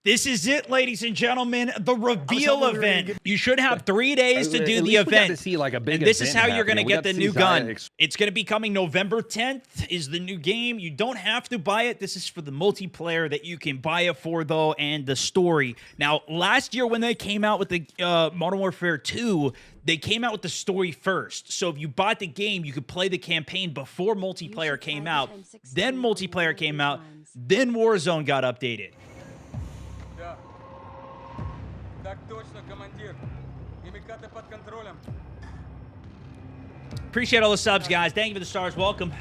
This is it, ladies and gentlemen, the reveal event. You should have 3 days to do the event. To see like a big and this is how event you're going to happening. get the new gun. It's going to be coming November 10th is the new game. You don't have to buy it. This is for the multiplayer that you can buy it for, though, and the story. Now, last year when they came out with the Modern Warfare 2, they came out with the story first. So if you bought the game, you could play the campaign before multiplayer came out. Then multiplayer came out. Then Warzone got updated. Appreciate all the subs, guys. Thank you for the stars. Welcome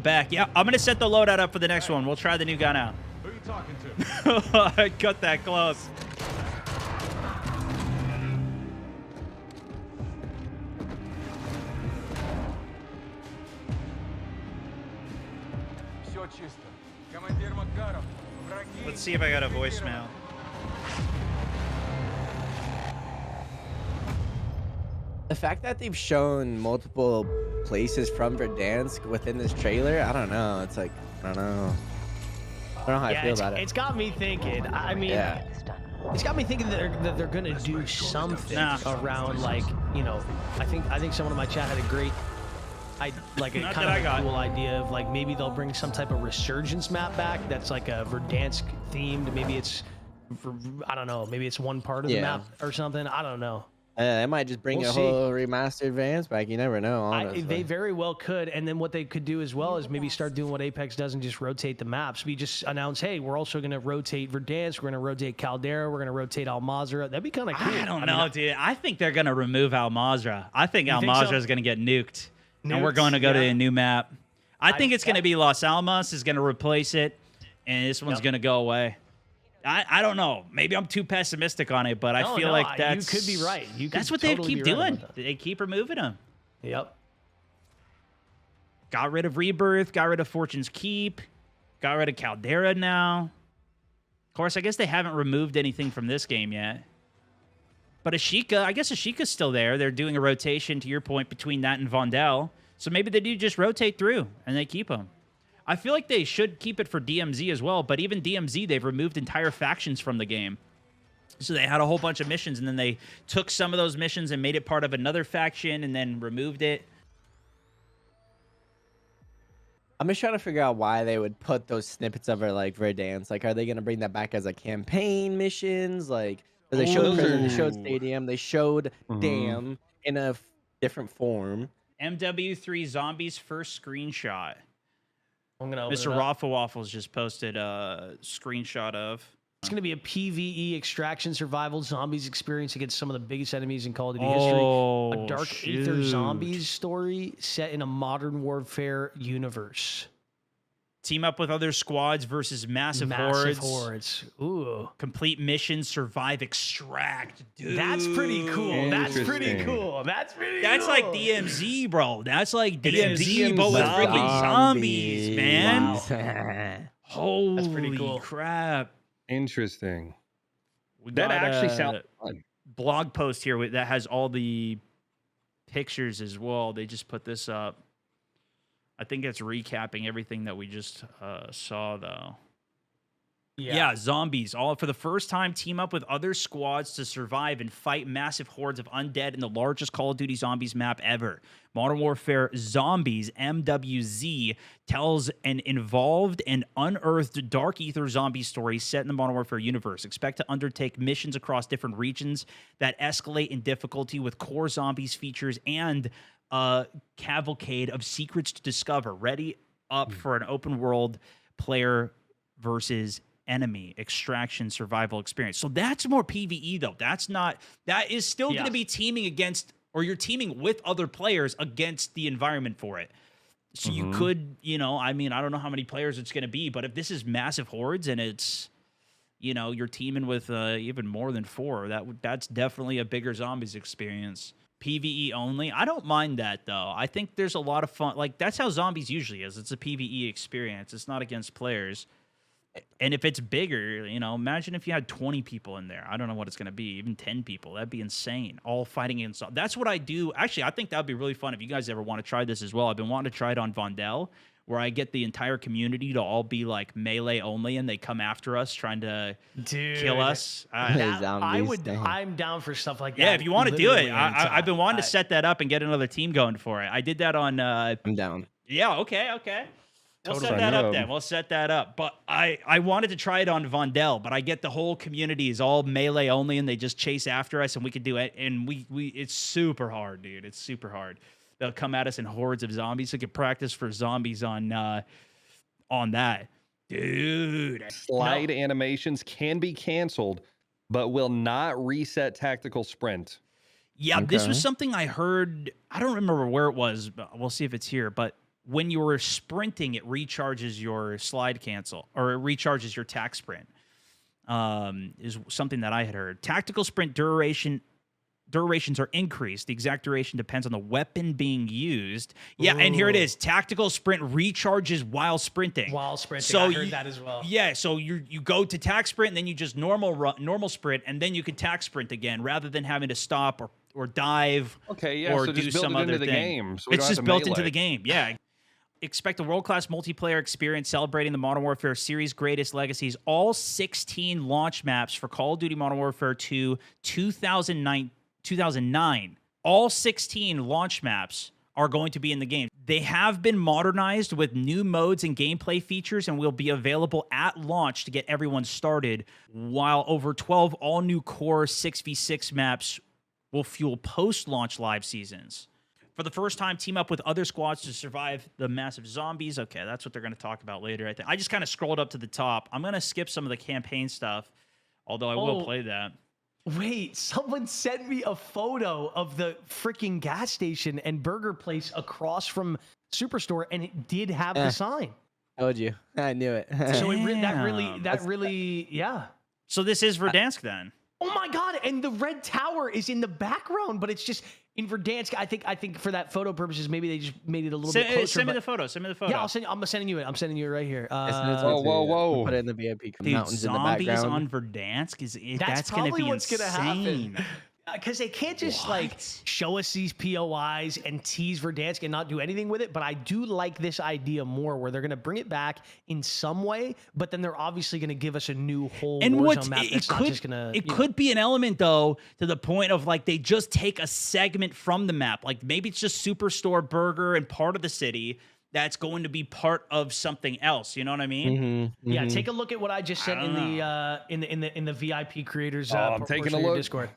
back. Yeah, I'm gonna set the loadout up for the next one. We'll try the new gun out. Who are you talking to? I cut that close. Let's see if I got a voicemail. The fact that they've shown multiple places from Verdansk within this trailer, I don't know. It's like, I don't know. I don't know how I feel about it. It's got me thinking. I mean, it's got me thinking that they're gonna do something around, like, you know. I think someone in my chat had a great, kind of cool idea of, like, maybe they'll bring some type of resurgence map back that's like a Verdansk themed. Maybe it's, I don't know. Maybe it's one part of the map or something. I don't know. They might just bring a whole remastered Vans back. You never know, honestly. They very well could. And then what they could do as well is maybe start doing what Apex does and just rotate the maps. We just announce, hey, we're also going to rotate Verdansk. We're going to rotate Caldera. We're going to rotate Al Mazrah. That'd be kind of cool. I don't know, dude. I think they're going to remove Al Mazrah. I think Al Mazrah is going to get nuked. And we're going to go to a new map. I think it's going to be Las Almas is going to replace it. And this one's going to go away. I don't know. Maybe I'm too pessimistic on it, but I feel like that's... You could be right. That's what they keep doing. They keep removing them. Yep. Got rid of Rebirth. Got rid of Fortune's Keep. Got rid of Caldera now. Of course, I guess they haven't removed anything from this game yet. But Ashika, I guess Ashika's still there. They're doing a rotation, to your point, between that and Vondel. So maybe they do just rotate through, and they keep them. I feel like they should keep it for DMZ as well, but even DMZ, they've removed entire factions from the game. So they had a whole bunch of missions, and then they took some of those missions and made it part of another faction and then removed it. I'm just trying to figure out why they would put those snippets of it, like Verdansk. Like, are they going to bring that back as a campaign missions? Like, they showed prison, they showed stadium, they showed dam in a different form. MWIII Zombies first screenshot. I'm gonna open Mr. Raffle Waffles just posted a screenshot of. It's going to be a PvE extraction survival zombies experience against some of the biggest enemies in Call of Duty history. A dark aether zombies story set in a modern warfare universe. Team up with other squads versus massive hordes. Ooh. Complete mission, survive, extract. Dude. That's pretty cool. That's pretty cool. That's like DMZ, bro. That's like DMZ, but with freaking zombies, man. Wow. Holy That's pretty cool. crap. Interesting. That actually sounds fun. Blog post here that has all the pictures as well. They just put this up. I think it's recapping everything that we just saw, though. Yeah, zombies. All for the first time, team up with other squads to survive and fight massive hordes of undead in the largest Call of Duty Zombies map ever. Modern Warfare Zombies, MWZ, tells an involved and unearthed dark ether zombie story set in the Modern Warfare universe. Expect to undertake missions across different regions that escalate in difficulty with core zombies features and a cavalcade of secrets to discover. Ready up for an open world player versus enemy extraction survival experience. So that's more PvE though. That is still going to be teaming against, or you're teaming with other players against the environment for it. So you could, I mean, I don't know how many players it's going to be, but if this is massive hordes and it's, you're teaming with even more than 4, that's definitely a bigger zombies experience. PvE only. I don't mind that, though. I think there's a lot of fun. Like, that's how zombies usually is. It's a PvE experience. It's not against players. And if it's bigger, imagine if you had 20 people in there. I don't know what it's going to be. Even 10 people. That'd be insane. All fighting against... That's what I do. Actually, I think that would be really fun if you guys ever want to try this as well. I've been wanting to try it on Vondel, where I get the entire community to all be like melee only, and they come after us trying to kill us. I'm down for stuff like that. Yeah, if you want to do it, literally I've been wanting to set that up and get another team going for it. I did that on. I'm down. Yeah. Okay. We'll Totally. set that up then. We'll set that up. But I wanted to try it on Vondel, but I get the whole community is all melee only, and they just chase after us, and we could do it. And we it's super hard, dude. It's super hard. They'll come at us in hordes of zombies. So we could practice for zombies on that, dude. Slide animations can be canceled, but will not reset tactical sprint. Yeah, this was something I heard. I don't remember where it was, but we'll see if it's here. But when you were sprinting, it recharges your slide cancel, or it recharges your tac sprint. Is something that I had heard. Tactical sprint durations are increased. The exact duration depends on the weapon being used. Yeah, and here it is. Tactical sprint recharges while sprinting. So I heard that as well. Yeah, so you go to tac sprint, and then you just normal sprint, and then you can tac sprint again, rather than having to stop or dive. Okay, yeah, or so do just build some it other into the thing. game. So we It's don't just have to built into melee. the game. Yeah. Expect a world-class multiplayer experience celebrating the Modern Warfare series' greatest legacies. All 16 launch maps for Call of Duty Modern Warfare 2 2009. All 16 launch maps are going to be in the game. They have been modernized with new modes and gameplay features and will be available at launch to get everyone started, while over 12 all-new core 6v6 maps will fuel post-launch live seasons. For the first time, team up with other squads to survive the massive zombies. Okay, that's what they're going to talk about later, I think. I just kind of scrolled up to the top. I'm going to skip some of the campaign stuff, although I will play that. Wait, someone sent me a photo of the freaking gas station and burger place across from Superstore, and it did have the sign. Told you. I knew it. So that really, yeah. So this is Verdansk then. Oh my God! And the red tower is in the background, but it's just in Verdansk. I think for that photo purposes, maybe they just made it a little bit closer. Send me the photo. Send me the photo. Yeah, I'm sending you it. I'm sending you it right here. Whoa. Put it in the VIP Dude, mountains in the zombies background. on Verdansk That's going to probably be what's gonna insane. happen. Because they can't just like show us these POIs and tease Verdansk and not do anything with it. But I do like this idea more, where they're going to bring it back in some way, but then they're obviously going to give us a new whole Warzone map. It could be an element though, to the point of like they just take a segment from the map, like maybe it's just Superstore, Burger, and part of the city that's going to be part of something else. You know what I mean? Yeah. Take a look at what I just sent in the VIP creators. I'm taking a look. Discord.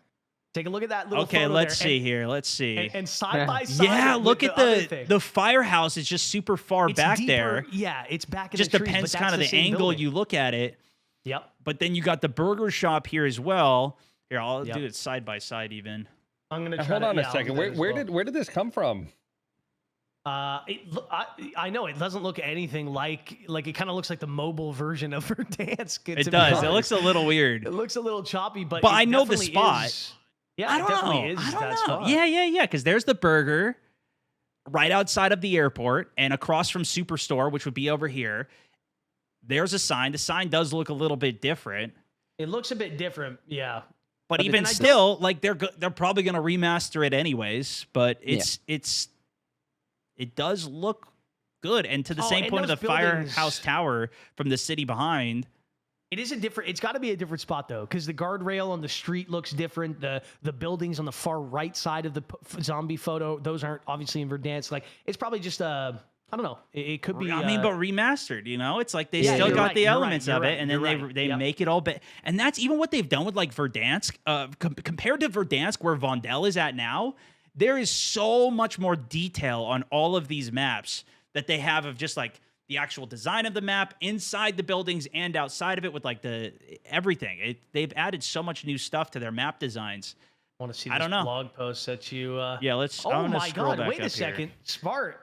Take a look at that little Okay, photo let's there. see here. Let's see. And side by side. Yeah, look at other thing. the firehouse is just super far It's back deeper. there. Yeah, it's back in Just the trees, depends but kind of that's the same angle building. you look at it. Yep. But then you got the burger shop here as well. Here, I'll Yep. do it side by side even. I'm gonna try. Hold on a second. I'll do that as Where did this come from? I know it doesn't look anything like it kind of looks like the mobile version of Verdansk. It does. It looks a little weird. It looks a little choppy, but I know the definitely spot. is- yeah, I it don't definitely know. is I don't that know. spot. Yeah. Because there's the burger right outside of the airport and across from Superstore, which would be over here. There's a sign. The sign does look a little bit different. It looks a bit different, yeah. But even still, like they're probably going to remaster it anyways. But it does look good. And to the same and point of the those buildings- firehouse tower from the city behind. It's got to be a different spot though, because the guardrail on the street looks different. The buildings on the far right side of the zombie photo, those aren't obviously in Verdansk. Like it's probably just I don't know. It could be. I mean, but remastered. You know, it's like they still got the elements of it, and then they make it all. And that's even what they've done with like Verdansk. Compared to Verdansk, where Vondel is at now, there is so much more detail on all of these maps that they have of just like the actual design of the map inside the buildings and outside of it with like the everything. They've added so much new stuff to their map designs. I want to see this blog post that you. Yeah, let's. Oh my God! Wait a second, Smart.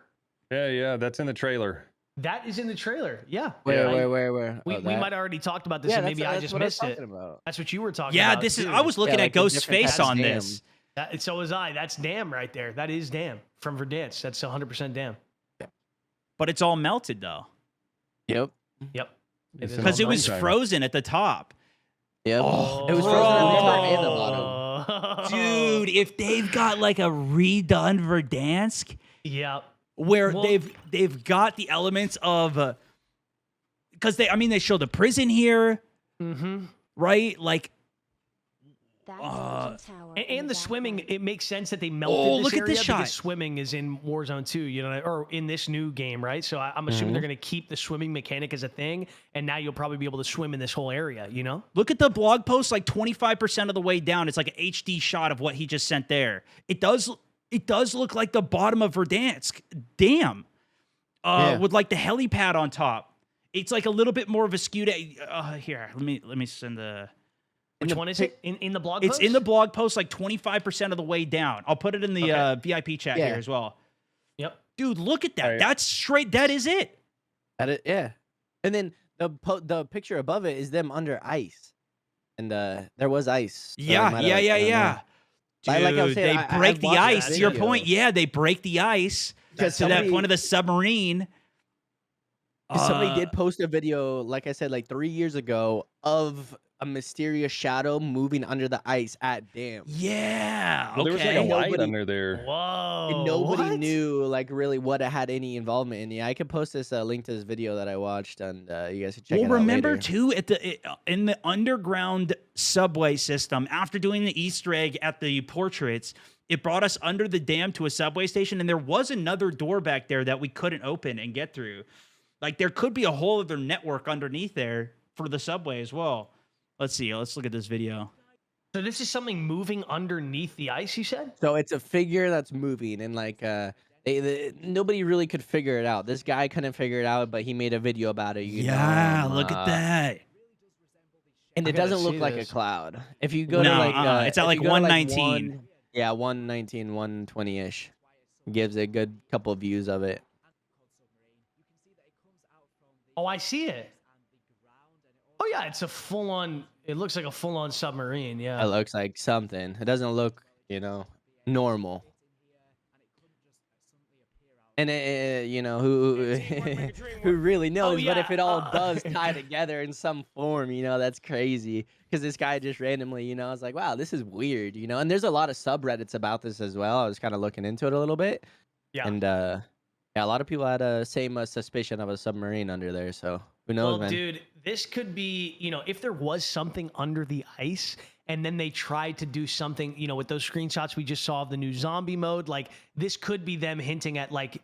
Yeah, that's in the trailer. That is in the trailer. Yeah. Where? We might already talked about this, and maybe I just missed it. That's what you were talking about. Yeah, this is. I was looking at Ghost's face on this. So was I. That's Dam right there. That is Dam from Verdansk. That's 100% Dam. But it's all melted though. Yep. Because it was frozen at the top. Yep. Oh, it was frozen at the top and the bottom. Dude, if they've got like a redone Verdansk. Yep. where they've got the elements of because they show the prison here, right? Like. And the swimming, it makes sense that they melted this area because swimming is in Warzone 2, you know, or in this new game, right? So I'm assuming they're going to keep the swimming mechanic as a thing, and now you'll probably be able to swim in this whole area, you know? Look at the blog post, like 25% of the way down. It's like an HD shot of what he just sent there. It does look like the bottom of Verdansk. Damn. With like the helipad on top. It's like a little bit more of a skewed. Here, let me send the. Which one is it? In the blog post? It's in the blog post, like 25% of the way down. I'll put it in the VIP chat here as well. Yep. Dude, look at that. Right. That's straight. That is it. Yeah. And then the picture above it is them under ice. And there was ice. So yeah. Dude, like I was saying, they break the ice. To your point, they break the ice to that point of the submarine. Somebody did post a video, like I said, like 3 years ago of a mysterious shadow moving under the ice at dam. Yeah. Well, there was like a light under there. Whoa. And nobody knew like really what it had any involvement in. Yeah, I could post this link to this video that I watched, and you guys can check it out. Well, remember later. too in the underground subway system, after doing the Easter egg at the portraits, it brought us under the dam to a subway station, and there was another door back there that we couldn't open and get through. Like there could be a whole other network underneath there for the subway as well. Let's see. Let's look at this video. So this is something moving underneath the ice, you said? So it's a figure that's moving, and like nobody really could figure it out. This guy couldn't figure it out, but he made a video about it. Look at that. And it doesn't look like a cloud. If you go to like it's at like 119. 119, 120-ish. Gives a good couple of views of it. Oh, I see it. Oh yeah, it's a full-on. It looks like a full-on submarine. Yeah, it looks like something. It doesn't look, normal. And who really knows? But if it all does tie together in some form, that's crazy. Because this guy just randomly, I was like, wow, this is weird, And there's a lot of subreddits about this as well. I was kind of looking into it a little bit. Yeah. And a lot of people had a same suspicion of a submarine under there. So who knows, man? Dude, this could be, if there was something under the ice and then they tried to do something, with those screenshots we just saw of the new zombie mode, like this could be them hinting at like,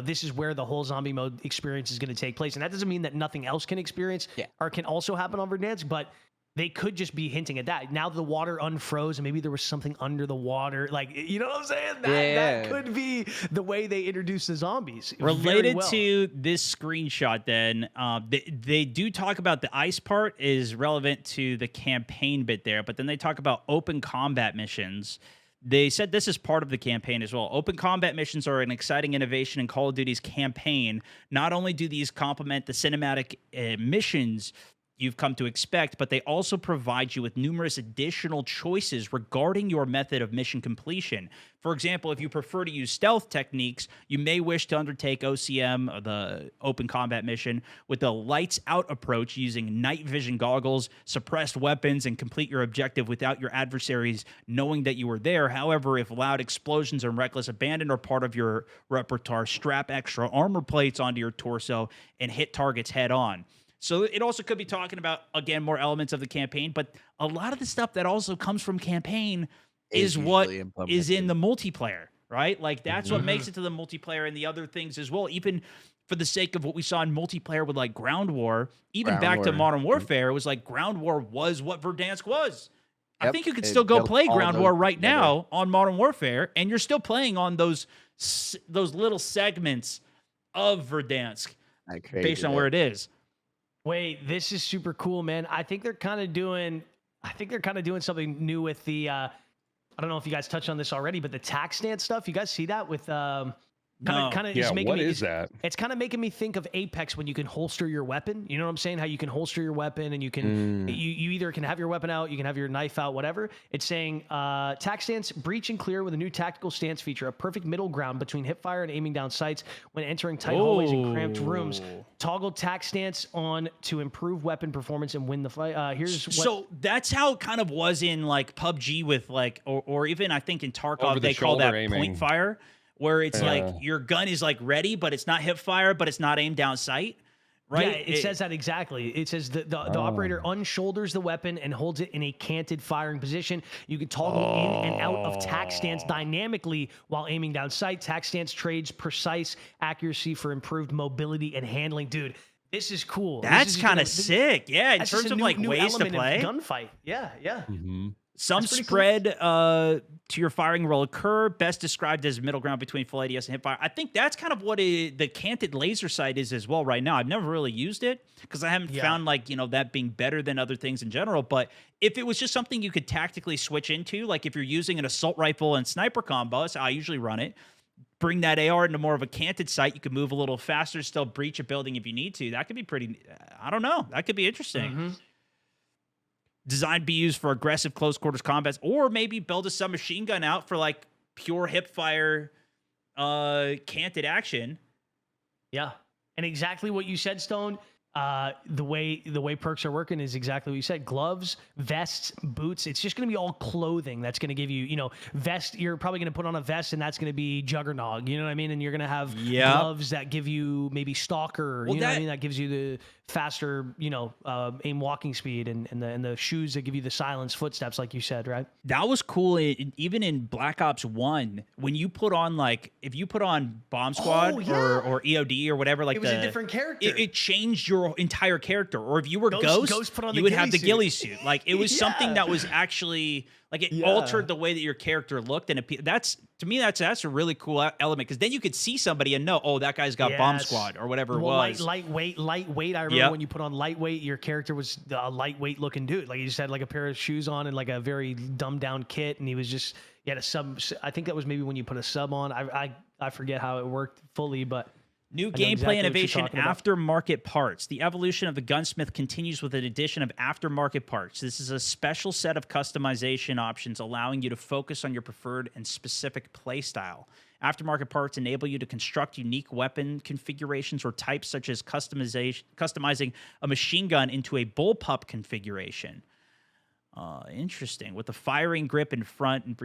this is where the whole zombie mode experience is going to take place. And that doesn't mean that nothing else can experience or can also happen on Verdansk, but they could just be hinting at that. Now the water unfroze and maybe there was something under the water. Like, you know what I'm saying? That could be the way they introduce the zombies. Related to this screenshot then, they do talk about the ice part is relevant to the campaign bit there, but then they talk about open combat missions. They said this is part of the campaign as well. Open combat missions are an exciting innovation in Call of Duty's campaign. Not only do these complement the cinematic missions you've come to expect, but they also provide you with numerous additional choices regarding your method of mission completion. For example, if you prefer to use stealth techniques, you may wish to undertake OCM, the open combat mission, with a lights out approach using night vision goggles, suppressed weapons, and complete your objective without your adversaries knowing that you were there. However, if loud explosions and reckless abandon are part of your repertoire, strap extra armor plates onto your torso and hit targets head on. So it also could be talking about, again, more elements of the campaign, but a lot of the stuff that also comes from campaign is what is in the multiplayer, right? Like that's what makes it to the multiplayer and the other things as well, even for the sake of what we saw in multiplayer with like Ground War, even back to Modern Warfare, it was like Ground War was what Verdansk was. Yep. I think you could still go play Ground War right now on Modern Warfare, and you're still playing on those little segments of Verdansk based on where it is. Wait, this is super cool, man. I think they're kind of doing something new with the I don't know if you guys touched on this already, but the tac stance stuff. You guys see that with what is that? It's kind of making me think of Apex when you can holster your weapon. You know what I'm saying? How you can holster your weapon and you can you either can have your weapon out, you can have your knife out, whatever. It's saying tac stance, breach and clear with a new tactical stance feature, a perfect middle ground between hipfire and aiming down sights when entering tight hallways and cramped rooms. Toggle tac stance on to improve weapon performance and win the fight. So that's how it kind of was in like PUBG with like, or even I think in Tarkov they call that point fire. where it's like your gun is like ready, but it's not hip fire, but it's not aimed down sight. Right? Yeah, it says that exactly. It says the operator unshoulders the weapon and holds it in a canted firing position. You can toggle in and out of tack stance dynamically while aiming down sight. Tack stance trades precise accuracy for improved mobility and handling. Dude, this is cool. That's kind of sick. Yeah, in terms of new like ways to play. Gunfight. Yeah. Some spread to your firing will occur, best described as middle ground between full ADS and hip fire. I think that's kind of what the canted laser sight is as well right now. I've never really used it because I haven't found like, that being better than other things in general. But if it was just something you could tactically switch into, like if you're using an assault rifle and sniper combo, that's how I usually run it. Bring that AR into more of a canted sight. You could move a little faster, still breach a building if you need to. That could be pretty, I don't know. That could be interesting. Designed to be used for aggressive close quarters combats, or maybe build a submachine gun out for like pure hip fire canted action. Yeah. And exactly what you said, Stone. The way perks are working is exactly what you said. Gloves, vests, boots. It's just going to be all clothing that's going to give you, vest. You're probably going to put on a vest and that's going to be Juggernog. You know what I mean? And you're going to have gloves that give you maybe Stalker. Well, you know what I mean? That gives you the faster, aim walking speed and the shoes that give you the silence footsteps, like you said, right? That was cool. Even in Black Ops 1, when you put on if you put on Bomb Squad or EOD or whatever, like it was a different character. It changed your entire character. Or if you were Ghost put on you would have the ghillie suit. Like it was something that was actually like it altered the way that your character looked, and that's to me that's a really cool element because then you could see somebody and know, oh, that guy's got Bomb Squad or whatever it was. Lightweight. I remember when you put on lightweight, your character was a lightweight looking dude. Like he just had like a pair of shoes on and like a very dumbed down kit, and he had a sub. I think that was maybe when you put a sub on. I forget how it worked fully, but. New gameplay innovation, aftermarket parts. The evolution of the gunsmith continues with an addition of aftermarket parts. This is a special set of customization options allowing you to focus on your preferred and specific playstyle. Aftermarket parts enable you to construct unique weapon configurations or types such as customizing a machine gun into a bullpup configuration. Interesting. With the firing grip in front,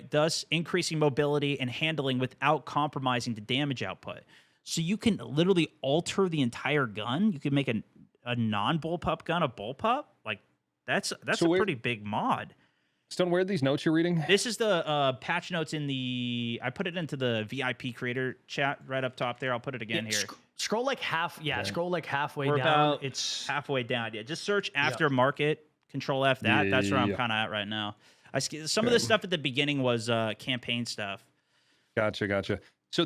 thus increasing mobility and handling without compromising the damage output. So you can literally alter the entire gun. You can make a non-bullpup gun a bullpup. Like that's a pretty big mod. Stone, where are these notes you're reading? This is the patch notes I put it into the VIP creator chat right up top there. I'll put it again here. Scroll like half. Yeah, okay. Scroll like halfway We're down. It's halfway down. Yeah, just search aftermarket. Control F that. That's where I'm kind of at right now. Some of the stuff at the beginning was campaign stuff. Gotcha. So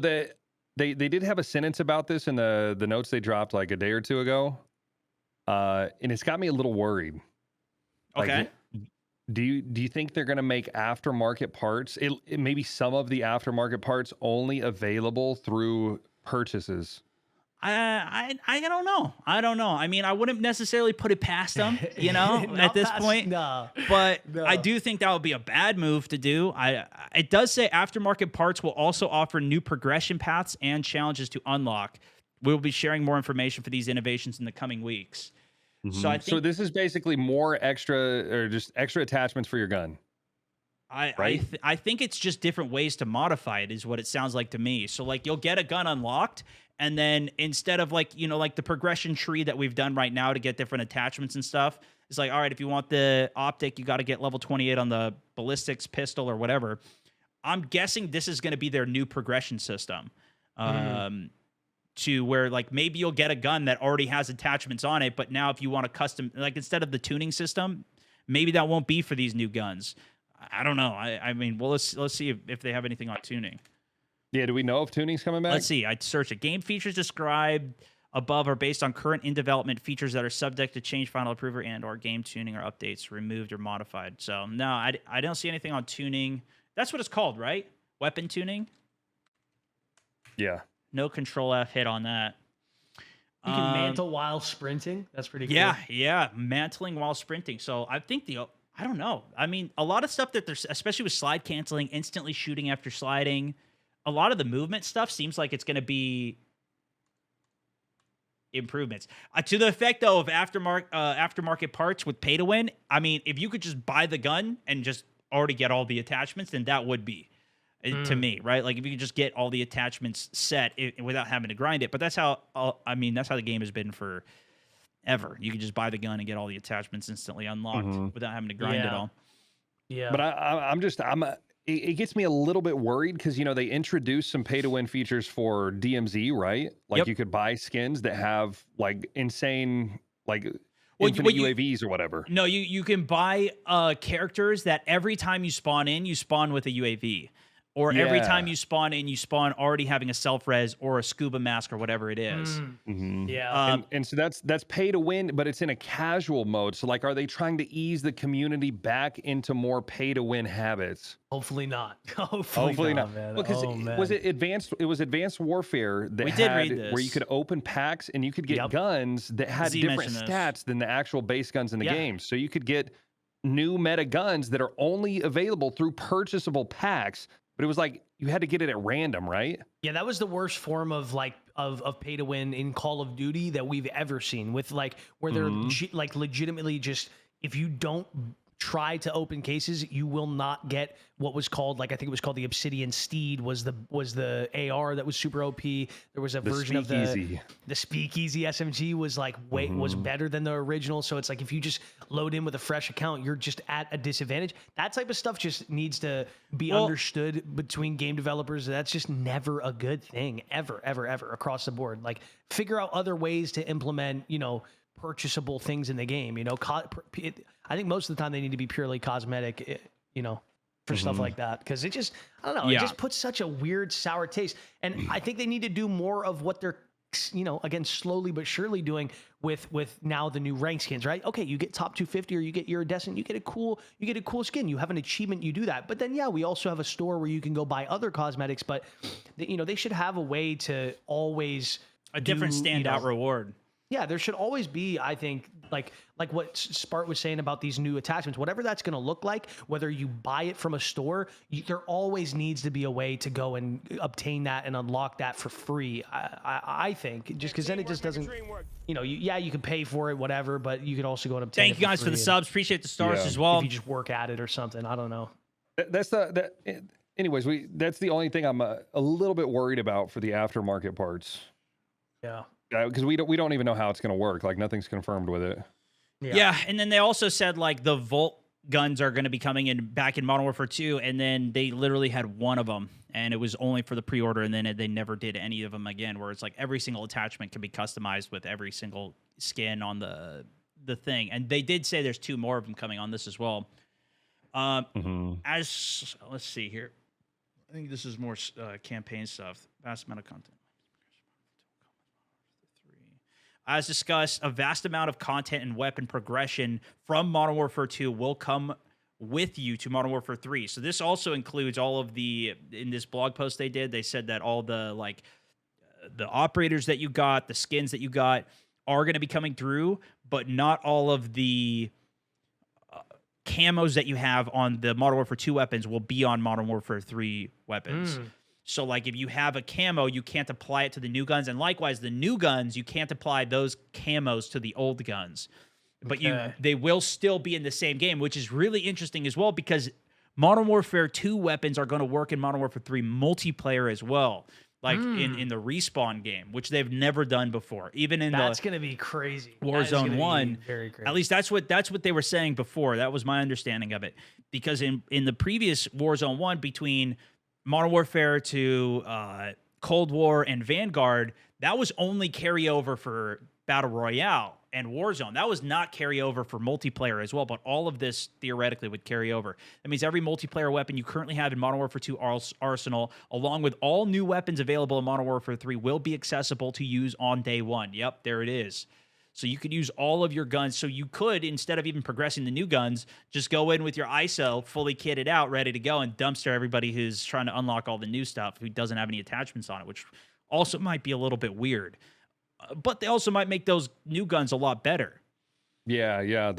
They did have a sentence about this in the notes they dropped like a day or two ago, and it's got me a little worried. Okay. Do you think they're going to make aftermarket parts? It maybe some of the aftermarket parts only available through purchases. I don't know. I mean, I wouldn't necessarily put it past them, at this point. No. But I do think that would be a bad move to do. It does say aftermarket parts will also offer new progression paths and challenges to unlock. We will be sharing more information for these innovations in the coming weeks. Mm-hmm. So this is basically more extra attachments for your gun. I think it's just different ways to modify it is what it sounds like to me. So like you'll get a gun unlocked, and then instead of like the progression tree that we've done right now to get different attachments and stuff, it's like, all right, if you want the optic, you got to get level 28 on the ballistics pistol or whatever. I'm guessing this is going to be their new progression system. To where like maybe you'll get a gun that already has attachments on it, but now if you want a custom, like instead of the tuning system, maybe that won't be for these new guns. I don't know. I mean, well, let's see if they have anything on tuning. Yeah, do we know if tuning's coming back? Let's see. I searched it. Game features described above are based on current in-development features that are subject to change, final approval, and or game tuning or updates removed or modified. So, no, I don't see anything on tuning. That's what it's called, right? Weapon tuning? Yeah. No control F hit on that. You can mantle while sprinting. That's pretty cool. Yeah. Mantling while sprinting. So, I think I don't know. I mean, a lot of stuff that there's, especially with slide canceling, instantly shooting after sliding, a lot of the movement stuff seems like it's going to be improvements. To the effect, though, of aftermarket parts with pay to win, I mean, if you could just buy the gun and just already get all the attachments, then that would be to me, right? Like if you could just get all the attachments set without having to grind it. But that's how that's how the game has been for ever. You can just buy the gun and get all the attachments instantly unlocked without having to grind it all. Yeah. But it gets me a little bit worried because, you know, they introduced some pay to win features for DMZ, right? Like you could buy skins that have like insane, like infinite UAVs or whatever. No, you can buy characters that every time you spawn in, you spawn with a UAV. Or every time you spawn in, you spawn already having a self-res or a scuba mask or whatever it is. Yeah. And so that's pay to win, but it's in a casual mode. So like, are they trying to ease the community back into more pay to win habits? Hopefully not. Hopefully not, man. Because was it advanced? It was Advanced Warfare that where you could open packs and you could get guns that had different stats than the actual base guns in the game. So you could get new meta guns that are only available through purchasable packs. But it was like you had to get it at random, right? Yeah, that was the worst form of like of pay to win in Call of Duty that we've ever seen. With like where they're like legitimately just, if you don't try to open cases, you will not get what was called, like I think it was called the Obsidian Steed was the AR that was super OP. There was a version of the Speakeasy SMG was like was better than the original. So it's like if you just load in with a fresh account, you're just at a disadvantage. That type of stuff just needs to be understood between game developers. That's just never a good thing ever across the board. Like figure out other ways to implement, you know, purchasable things in the game. You know, I think most of the time they need to be purely cosmetic, you know, for stuff like that. Because it just, I don't know, it just puts such a weird sour taste. And I think they need to do more of what they're, you know, again, slowly but surely doing with now the new rank skins, right? Okay, you get top 250 or you get iridescent, you get a cool skin, you have an achievement, you do that. But then we also have a store where you can go buy other cosmetics. But you know, they should have a way to always a different standout reward. Yeah, there should always be, I think, like what Spart was saying about these new attachments, whatever that's going to look like, whether you buy it from a store, there always needs to be a way to go and obtain that and unlock that for free. I think, just because then it just doesn't, you know, you can pay for it, whatever, but you could also go and obtain it. Thank you guys for the subs. Appreciate the stars as well. If you just work at it or something, I don't know. Anyways, that's the only thing I'm a little bit worried about for the aftermarket parts. Yeah. Because we don't even know how it's going to work. Like nothing's confirmed with it. Yeah, and then they also said like the Volt guns are going to be coming in back in Modern Warfare 2, and then they literally had one of them, and it was only for the pre-order, and then they never did any of them again. Where it's like every single attachment can be customized with every single skin on the thing, and they did say there's 2 more of them coming on this as well. As let's see here, I think this is more campaign stuff. Vast amount of content. As discussed, a vast amount of content and weapon progression from Modern Warfare 2 will come with you to Modern Warfare 3. So this also includes all of the, in this blog post they did, they said that all the, like, the operators that you got, the skins that you got are going to be coming through, but not all of the camos that you have on the Modern Warfare 2 weapons will be on Modern Warfare 3 weapons. So, like, if you have a camo, you can't apply it to the new guns. And likewise, the new guns, you can't apply those camos to the old guns. But they will still be in the same game, which is really interesting as well, because Modern Warfare 2 weapons are going to work in Modern Warfare 3 multiplayer as well. Like, in the Respawn game, which they've never done before. Even in that's going to be crazy. Warzone 1. Very crazy. At least that's what they were saying before. That was my understanding of it. Because in the previous Warzone 1, between Modern Warfare to Cold War and Vanguard, that was only carryover for Battle Royale and Warzone. That was not carryover for multiplayer as well, but all of this theoretically would carry over. That means every multiplayer weapon you currently have in Modern Warfare 2 arsenal, along with all new weapons available in Modern Warfare 3, will be accessible to use on day 1. Yep, there it is. So you could use all of your guns. So you could, instead of even progressing the new guns, just go in with your ISO fully kitted out, ready to go, and dumpster everybody who's trying to unlock all the new stuff who doesn't have any attachments on it, which also might be a little bit weird. But they also might make those new guns a lot better. Yeah.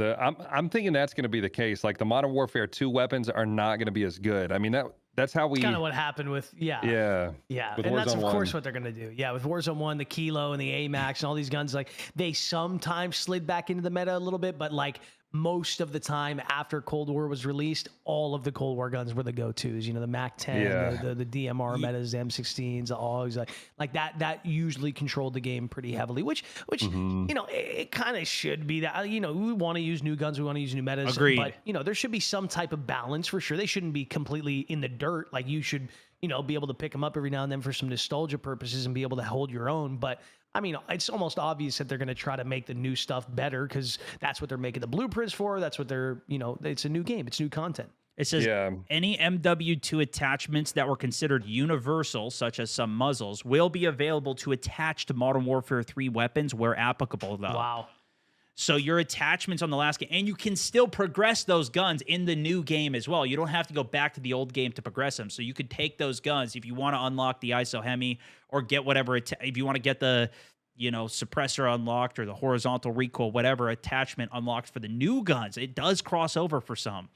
I'm thinking that's going to be the case. Like the Modern Warfare 2 weapons are not going to be as good. I mean, that's how we kind of what happened with with and that's of course what they're gonna do. With Warzone 1, the Kilo and the AMAX and all these guns, like they sometimes slid back into the meta a little bit, but like most of the time after Cold War was released, all of the Cold War guns were the go-tos. You know, the MAC-10, the DMR metas, the M16s, the AUGs, like that usually controlled the game pretty heavily. Which you know, it kind of should be that. You know, we want to use new guns, we want to use new metas. Agreed. But you know, there should be some type of balance for sure. They shouldn't be completely in the dirt. Like you should, you know, be able to pick them up every now and then for some nostalgia purposes and be able to hold your own. But I mean, it's almost obvious that they're going to try to make the new stuff better because that's what they're making the blueprints for. That's what they're, you know, it's a new game. It's new content. It says any MW2 attachments that were considered universal, such as some muzzles, will be available to attach to Modern Warfare 3 weapons where applicable, though. Wow. So your attachments on the last game, and you can still progress those guns in the new game as well. You don't have to go back to the old game to progress them. So you could take those guns if you want to unlock the ISO Hemi or get whatever, if you want to get the, you know, suppressor unlocked or the horizontal recoil, whatever attachment unlocked for the new guns. It does cross over for some.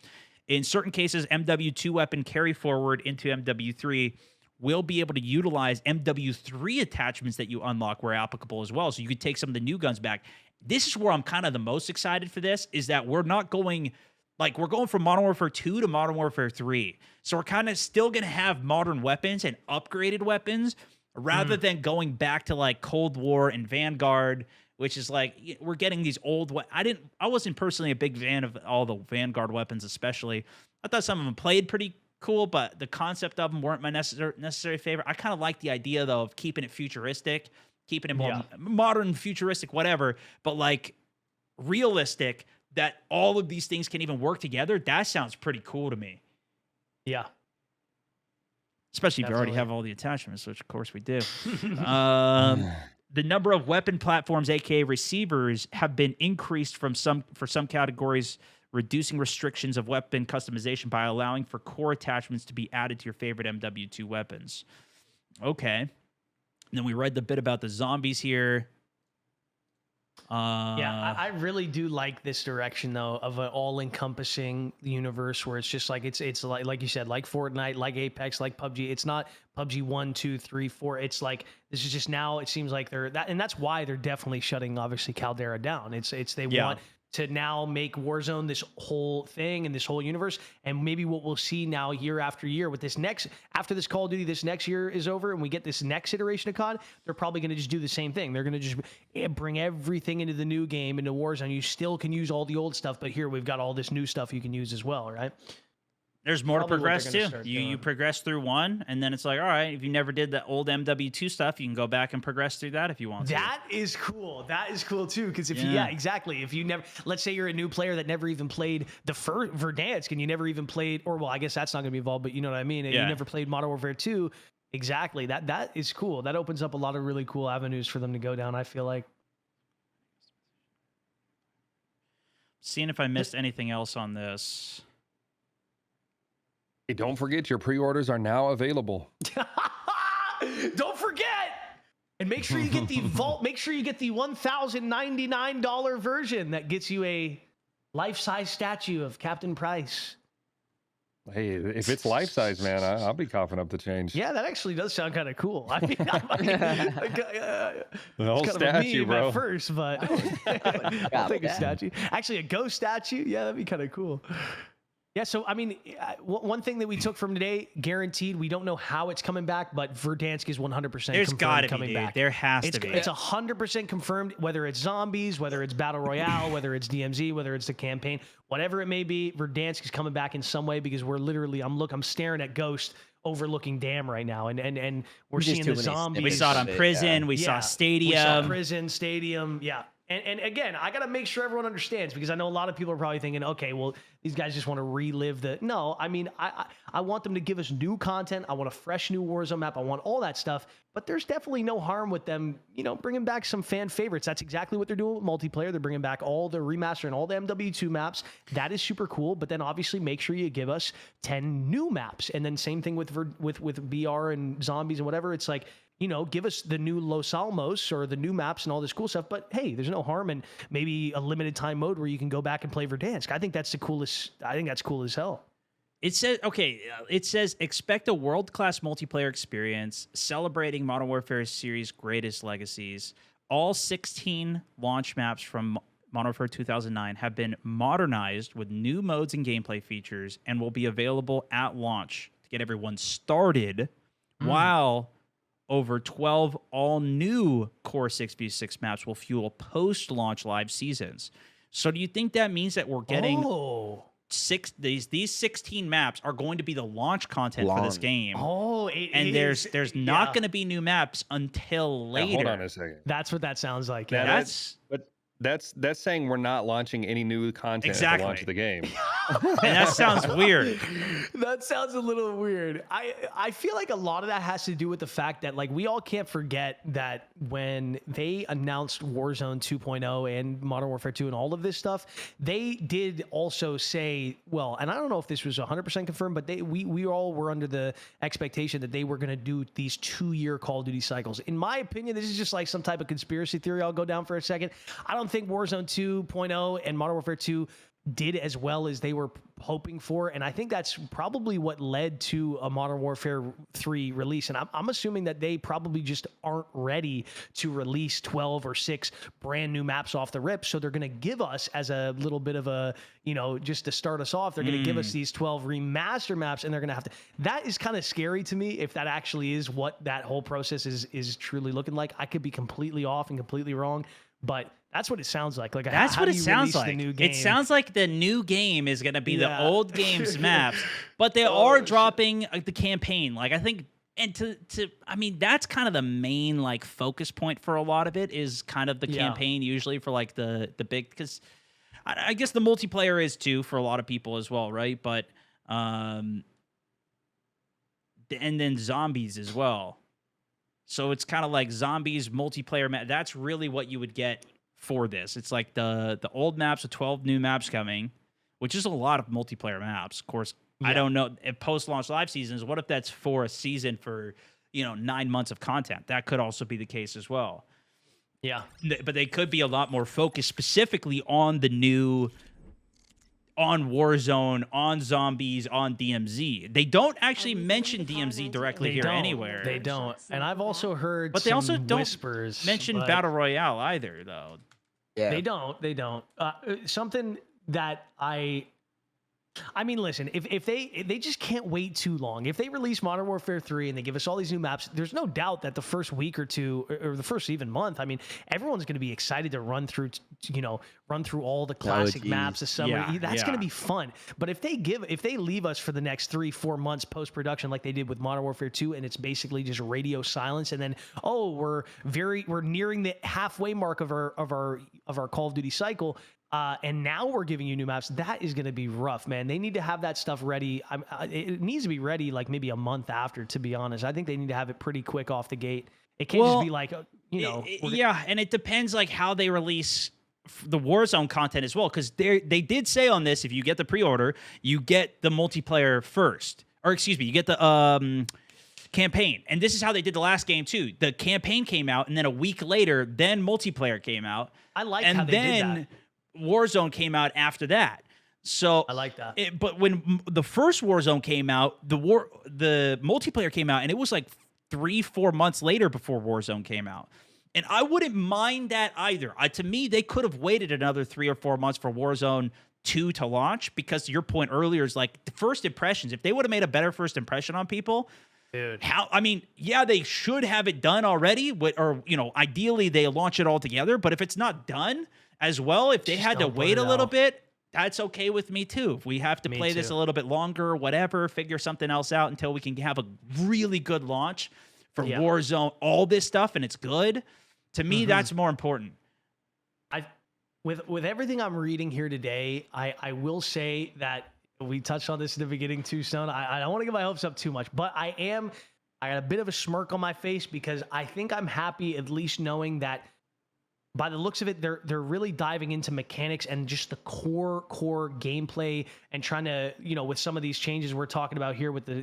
In certain cases, MW2 weapon carry forward into MW3 will be able to utilize MW3 attachments that you unlock where applicable as well. So you could take some of the new guns back. This is where I'm kind of the most excited for this, is that we're not going, like, we're going from Modern Warfare 2 to Modern Warfare 3. So we're kind of still going to have modern weapons and upgraded weapons rather than going back to, like, Cold War and Vanguard, which is like, we're getting these old, I wasn't personally a big fan of all the Vanguard weapons, especially. I thought some of them played pretty cool, but the concept of them weren't my necessary favorite. I kind of like the idea, though, of keeping it futuristic, keeping it more modern, futuristic, whatever, but like realistic, that all of these things can even work together. That sounds pretty cool to me. Yeah. Especially if you already have all the attachments, which of course we do. The number of weapon platforms, aka receivers, have been increased for some categories, reducing restrictions of weapon customization by allowing for core attachments to be added to your favorite MW2 weapons. Okay. And then we read the bit about the zombies here. Yeah, I really do like this direction, though, of an all-encompassing universe where it's just like it's like you said, like Fortnite, like Apex, like PUBG. It's not PUBG 1, 2, 3, 4. It's like this is just now. It seems like and that's why they're definitely shutting obviously Caldera down. They want to now make Warzone this whole thing and this whole universe. And maybe what we'll see now year after year with this after this Call of Duty, this next year is over and we get this next iteration of COD, they're probably going to just do the same thing. They're going to just bring everything into the new game, into Warzone. You still can use all the old stuff, but here we've got all this new stuff you can use as well, right? There's more to progress too. You progress through one, and then it's like, all right, if you never did the old MW2 stuff, you can go back and progress through that if you want to. That is cool. That is cool too, because if exactly. If you never, let's say you're a new player that never even played the Verdansk, and you never even played, or well, I guess that's not going to be involved, but you know what I mean. And you never played Modern Warfare 2. Exactly. That is cool. That opens up a lot of really cool avenues for them to go down, I feel like. Seeing if I missed anything else on this. Hey, don't forget your pre-orders are now available. Don't forget. And make sure you get the vault. Make sure you get the $1,099 version that gets you a life-size statue of Captain Price. Hey, if it's life-size, man, I'll be coughing up the change. Yeah, that actually does sound kind of cool. I mean, the whole statue, bro. At first, but I'll take a statue. Actually, a ghost statue. Yeah, that'd be kind of cool. Yeah, so, I mean, one thing that we took from today, guaranteed, we don't know how it's coming back, but Verdansk is 100% There's confirmed coming back. There has to be. It's 100% confirmed, whether it's zombies, whether it's Battle Royale, whether it's DMZ, whether it's the campaign, whatever it may be, Verdansk is coming back in some way because we're literally, I'm staring at Ghost overlooking Dam right now, and we're seeing the zombies. We saw it on Prison, we saw Stadium. We saw Prison, Stadium, yeah. And again, I got to make sure everyone understands, because I know a lot of people are probably thinking, okay, well, these guys just want to relive the... No, I mean, I want them to give us new content. I want a fresh new Warzone map. I want all that stuff. But there's definitely no harm with them, bringing back some fan favorites. That's exactly what they're doing with multiplayer. They're bringing back all the remaster and all the MW2 maps. That is super cool. But then obviously make sure you give us 10 new maps. And then same thing with BR and zombies and whatever. It's like... give us the new Los Alamos or the new maps and all this cool stuff. But hey, there's no harm in maybe a limited time mode where you can go back and play Verdansk. I think that's the coolest. I think that's cool as hell. It says expect a world-class multiplayer experience celebrating Modern Warfare series' greatest legacies. All 16 launch maps from Modern Warfare 2009, have been modernized with new modes and gameplay features and will be available at launch to get everyone started, while over 12 all-new Core 6v6 maps will fuel post-launch live seasons. So do you think that means that we're getting these 16 maps are going to be the launch content for this game? And there's not going to be new maps until later. Now, hold on a second. That's what that sounds like. Yeah, that's saying we're not launching any new content at the launch of the game. And that sounds weird. That sounds a little weird. I feel like a lot of that has to do with the fact that, like, we all can't forget that when they announced Warzone 2.0 and Modern Warfare 2 and all of this stuff, they did also say, well, and I don't know if this was 100% confirmed, but we all were under the expectation that they were going to do these 2-year Call of Duty cycles. In my opinion, this is just like some type of conspiracy theory. I'll go down for a second. I don't think Warzone 2.0 and Modern Warfare 2 did as well as they were hoping for, and I think that's probably what led to a Modern Warfare 3 release. And I'm assuming that they probably just aren't ready to release 12 or 6 brand new maps off the rip, so they're going to give us, as a little bit of a, just to start us off, they're going to give us these 12 remaster maps, and they're going to have to. That is kind of scary to me, if that actually is what that whole process is truly looking like. I could be completely off and completely wrong, but that's what it sounds like. Like, that's what it sounds like. It sounds like the new game is going to be the old game's maps, but they are dropping the campaign. Like, I think, and I mean, that's kind of the main, like, focus point for a lot of it, is kind of the campaign, usually for, like, the big, because I guess the multiplayer is too for a lot of people as well, right? But and then zombies as well. So it's kind of like zombies multiplayer map. That's really what you would get for this. It's like the old maps with 12 new maps coming, which is a lot of multiplayer maps. Of course, I don't know if post-launch live seasons, what if that's for a season for, 9 months of content? That could also be the case as well. Yeah. But they could be a lot more focused specifically on the new, on Warzone, on zombies, on DMZ. They don't actually mention DMZ directly here anywhere. They don't. And I've also heard but they also don't whispers, mention Battle Royale either, though. Yeah. They don't. Something that I mean, listen, if they just can't wait too long. If they release Modern Warfare 3 and they give us all these new maps, there's no doubt that the first week or two, or the first even month, I mean, everyone's going to be excited to run through all the classic maps of summer. That's going to be fun. But if they leave us for the next 3-4 months post-production like they did with Modern Warfare 2, and it's basically just radio silence, and then we're nearing the halfway mark of our Call of Duty cycle. And now we're giving you new maps. That is going to be rough, man. They need to have that stuff ready. It needs to be ready like maybe a month after, to be honest. I think they need to have it pretty quick off the gate. It can't just be like, and it depends like how they release the Warzone content as well. Because they did say on this, if you get the pre-order, you get the multiplayer first. Or excuse me, you get the campaign. And this is how they did the last game too. The campaign came out, and then a week later, then multiplayer came out. I like how they did that. Warzone came out after that. So I like that. But when the first Warzone came out, the multiplayer came out, and it was like 3-4 months later before Warzone came out. And I wouldn't mind that either. To me, they could have waited another 3 or 4 months for Warzone 2 to launch, because your point earlier is like the first impressions. If they would have made a better first impression on people, dude, they should have it done already. Or ideally they launch it all together. But if it's not done as well, if they had to wait a little bit, that's okay with me too. If we have to play this a little bit longer, whatever, figure something else out until we can have a really good launch for Warzone, all this stuff, and it's good. To me, that's more important. With everything I'm reading here today, I will say that we touched on this in the beginning too, Stone. I don't want to get my hopes up too much, but I got a bit of a smirk on my face, because I think I'm happy at least knowing that by the looks of it, they're really diving into mechanics and just the core gameplay, and trying to, with some of these changes we're talking about here with the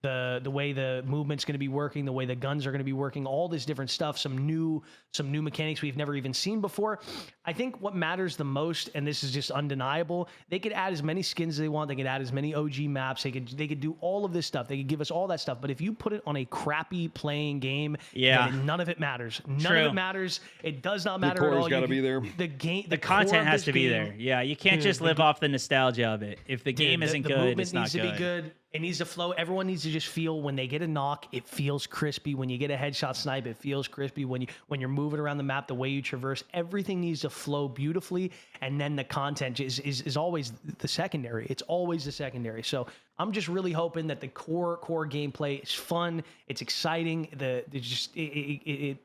the way the movement's going to be working, the way the guns are going to be working, all this different stuff, some new mechanics we've never even seen before. I think what matters the most, and this is just undeniable, they could add as many skins as they want. They could add as many OG maps. They could do all of this stuff. They could give us all that stuff. But if you put it on a crappy playing game, then none of it matters. None of it matters. It does not matter at all. Got to be there. The content has to be there. Yeah, you can't just live off the nostalgia of it. If the game isn't good, it's not good. The movement needs to be good. It needs to flow. Everyone needs to just feel when they get a knock, it feels crispy. When you get a headshot snipe, it feels crispy. When you're moving around the map, the way you traverse, everything needs to flow beautifully. And then the content is always the secondary. It's always the secondary. So I'm just really hoping that the core gameplay is fun. It's exciting.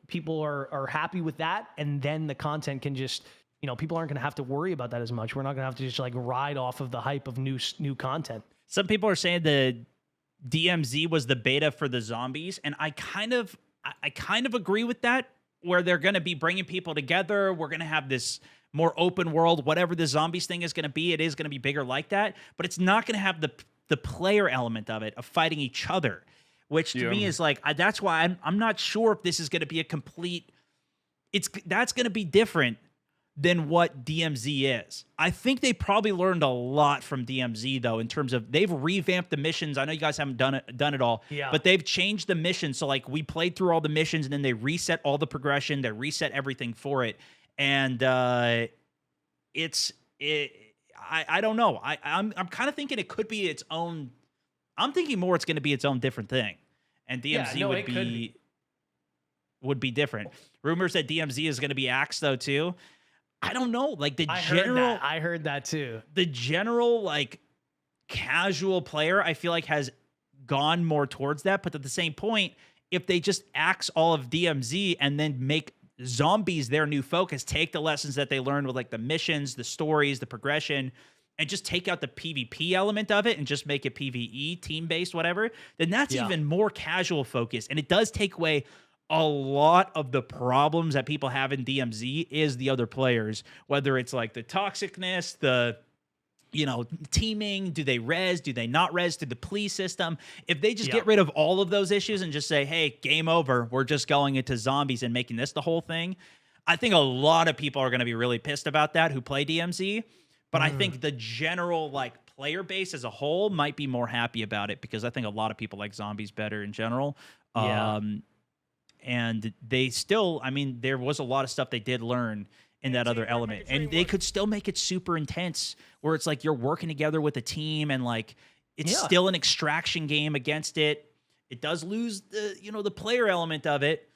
People are happy with that, and then the content can just, people aren't going to have to worry about that as much. We're not going to have to just like ride off of the hype of new content. Some people are saying the DMZ was the beta for the zombies, and I kind of agree with that, where they're going to be bringing people together. We're going to have this more open world, whatever the zombies thing is going to be. It is going to be bigger like that, but it's not going to have the player element of it, of fighting each other, which to me is like, that's why I'm not sure if this is going to be a complete, that's going to be different than what DMZ is. I think they probably learned a lot from DMZ, though, in terms of they've revamped the missions. I know you guys haven't done it all, but they've changed the missions. So like we played through all the missions, and then they reset all the progression. They reset everything for it, and I don't know. I'm kind of thinking it could be its own. I'm thinking more it's going to be its own different thing, and DMZ would be different. Rumors that DMZ is going to be Axe though too. I don't know. Like I heard that too. The general like casual player, I feel like has gone more towards that. But at the same point, if they just axe all of DMZ and then make zombies their new focus, take the lessons that they learned with like the missions, the stories, the progression, and just take out the PvP element of it and just make it PvE, team-based, whatever, then that's even more casual focus. And it does take away a lot of the problems that people have in DMZ is the other players, whether it's like the toxicness, the, teaming, do they res, do they not res, to the police system. If they just get rid of all of those issues and just say, hey, game over, we're just going into zombies and making this the whole thing, I think a lot of people are going to be really pissed about that who play DMZ. But I think the general like player base as a whole might be more happy about it, because I think a lot of people like zombies better in general. And they still, there was a lot of stuff they did learn in that other element, and they could still make it super intense, where it's like you're working together with a team, and like it's still an extraction game against it. It does lose the player element of it.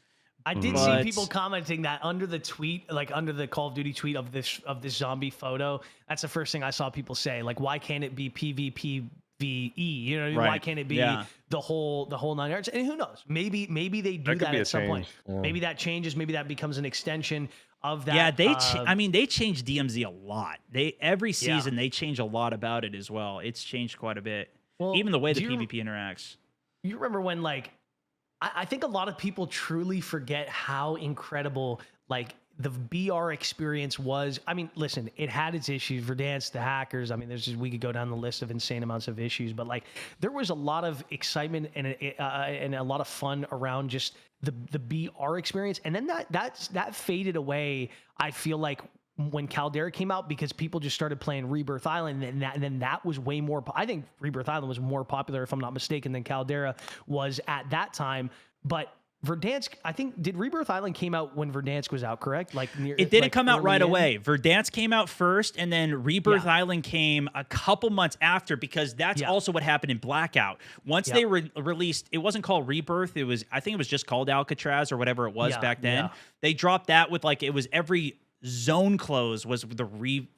I did see people commenting that under the tweet, like under the Call of Duty tweet of this zombie photo. That's the first thing I saw people say. Like, why can't it be PvP? Why can't it be the whole 9 yards? And who knows? Maybe they do that at some point. Maybe that changes. Maybe that becomes an extension of that. Yeah, they changed DMZ a lot. Every season they change a lot about it as well. It's changed quite a bit. Well, even the way the PvP interacts. You remember when I think a lot of people truly forget how incredible the BR experience was. Listen, it had its issues. Verdansk, the hackers. We could go down the list of insane amounts of issues, but there was a lot of excitement and a lot of fun around just the BR experience. And then that faded away. I feel like when Caldera came out, because people just started playing Rebirth Island, and then that was way more. I think Rebirth Island was more popular, if I'm not mistaken, than Caldera was at that time. But Verdansk, I think, did Rebirth Island came out when Verdansk was out, correct? It didn't come out right away. Verdansk came out first, and then Rebirth Island came a couple months after, because that's also what happened in Blackout. Once they released, it wasn't called Rebirth. I think it was just called Alcatraz or whatever it was back then. They dropped that with it was every zone close was the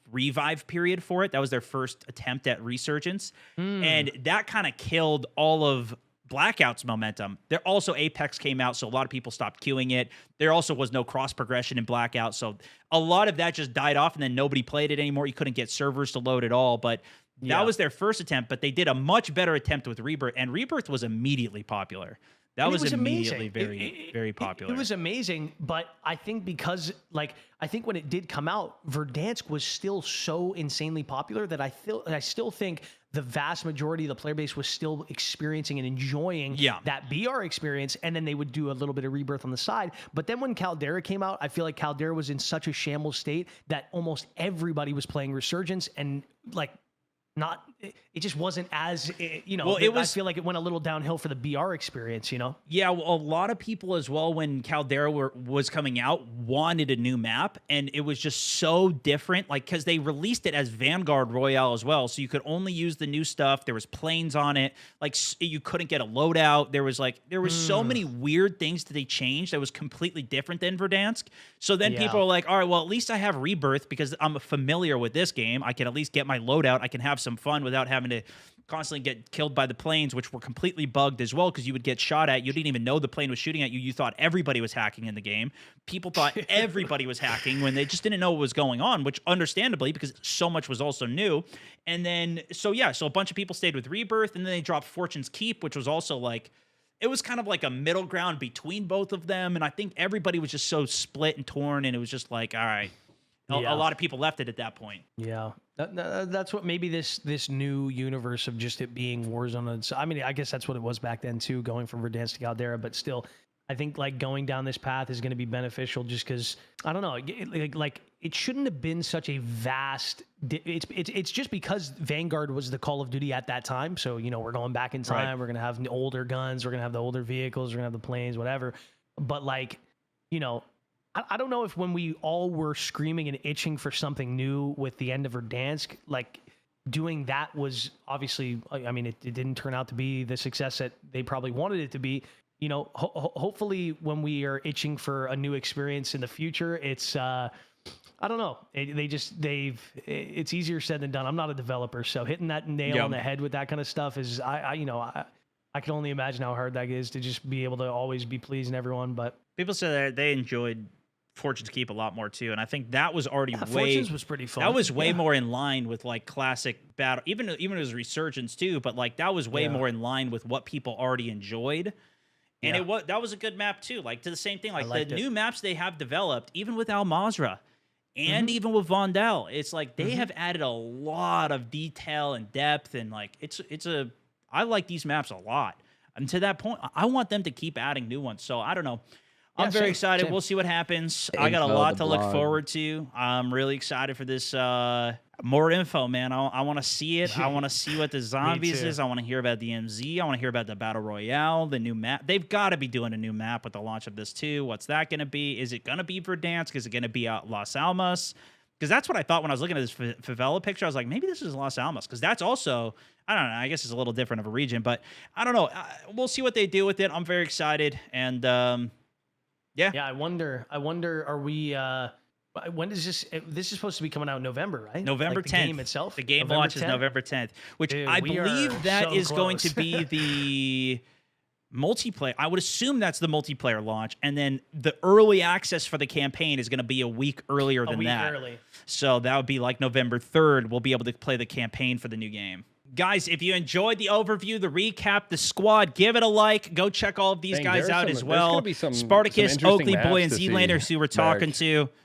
revive period for it. That was their first attempt at resurgence. And that kind of killed all of Blackout's momentum. There also Apex came out, so a lot of people stopped queuing it. There also was no cross progression in Blackout, so a lot of that just died off, and then nobody played it anymore. You couldn't get servers to load at all, but that was their first attempt. But they did a much better attempt with Rebirth, and Rebirth was immediately popular. That was immediately very popular. It was amazing, but I think because I think when it did come out, Verdansk was still so insanely popular that I still think the vast majority of the player base was still experiencing and enjoying that BR experience, and then they would do a little bit of Rebirth on the side. But then when Caldera came out, I feel like Caldera was in such a shambles state that almost everybody was playing Resurgence, and like it just wasn't as, you know, well, I feel like it went a little downhill for the BR experience, you know? Yeah, well, a lot of people as well, when Caldera was coming out, wanted a new map, and it was just so different, like, because they released it as Vanguard Royale as well, so you could only use the new stuff. There was planes on it. Like, you couldn't get a loadout. There was so many weird things that they changed that was completely different than Verdansk. So then people are like, all right, well, at least I have Rebirth because I'm familiar with this game. I can at least get my loadout. I can have some fun without having to constantly get killed by the planes, which were completely bugged as well, because you would get shot at. You didn't even know the plane was shooting at you. You thought everybody was hacking in the game. People thought everybody was hacking when they just didn't know what was going on, which understandably, because so much was also new. And then, so a bunch of people stayed with Rebirth, and then they dropped Fortune's Keep, which was also like, it was kind of like a middle ground between both of them. And I think everybody was just so split and torn, and it was just like, all right. A lot of people left it at that point. Yeah, that's what maybe this new universe of just it being Warzone. I mean, I guess that's what it was back then too, going from Verdansk to Caldera. But still, I think like going down this path is going to be beneficial, just because I don't know, like it shouldn't have been such a vast. It's just because Vanguard was the Call of Duty at that time. So you know, we're going back in time. Right. We're gonna have the older guns. We're gonna have the older vehicles. We're gonna have the planes, whatever. But like, you know. I don't know if when we all were screaming and itching for something new with the end of Verdansk, like doing that was obviously, I mean, it didn't turn out to be the success that they probably wanted it to be. You know, hopefully when we are itching for a new experience in the future, it's, I don't know. It's easier said than done. I'm not a developer, so hitting that nail on the head with that kind of stuff is, I can only imagine how hard that is to just be able to always be pleasing everyone. But people said that they enjoyed Fortune's Keep a lot more too, and I think that was already Fortune's was pretty fun. That was way more in line with like classic battle, even it was Resurgence too. But like that was way more in line with what people already enjoyed, and that was a good map too. Like to the same thing, like the new maps they have developed, even with Al Mazrah, and even with Vondel, it's like they have added a lot of detail and depth, and like I like these maps a lot, and to that point, I want them to keep adding new ones. So I don't know. I'm very excited. Same. We'll see what happens. I got a lot to look forward to. I'm really excited for this. More info, man. I want to see it. I want to see what the zombies is. I want to hear about the MZ. I want to hear about the Battle Royale, the new map. They've got to be doing a new map with the launch of this too. What's that going to be? Is it going to be Verdansk? Is it going to be Las Almas? Because that's what I thought when I was looking at this favela picture. I was like, maybe this is Las Almas. Because that's also, I don't know, I guess it's a little different of a region. But I don't know. We'll see what they do with it. I'm very excited. And, yeah. I wonder, are we, when is this is supposed to be coming out in November, right? November 10th. The game itself? The game launches November 10th, which I believe that is going to be the multiplayer. I would assume that's the multiplayer launch. And then the early access for the campaign is going to be a week earlier than that. Early. So that would be like November 3rd. We'll be able to play the campaign for the new game. Guys, if you enjoyed the overview, the recap, the squad, give it a like. Go check all of these guys out as well. Spartacus, Oakley Boy, and Z-Landers who we're talking to.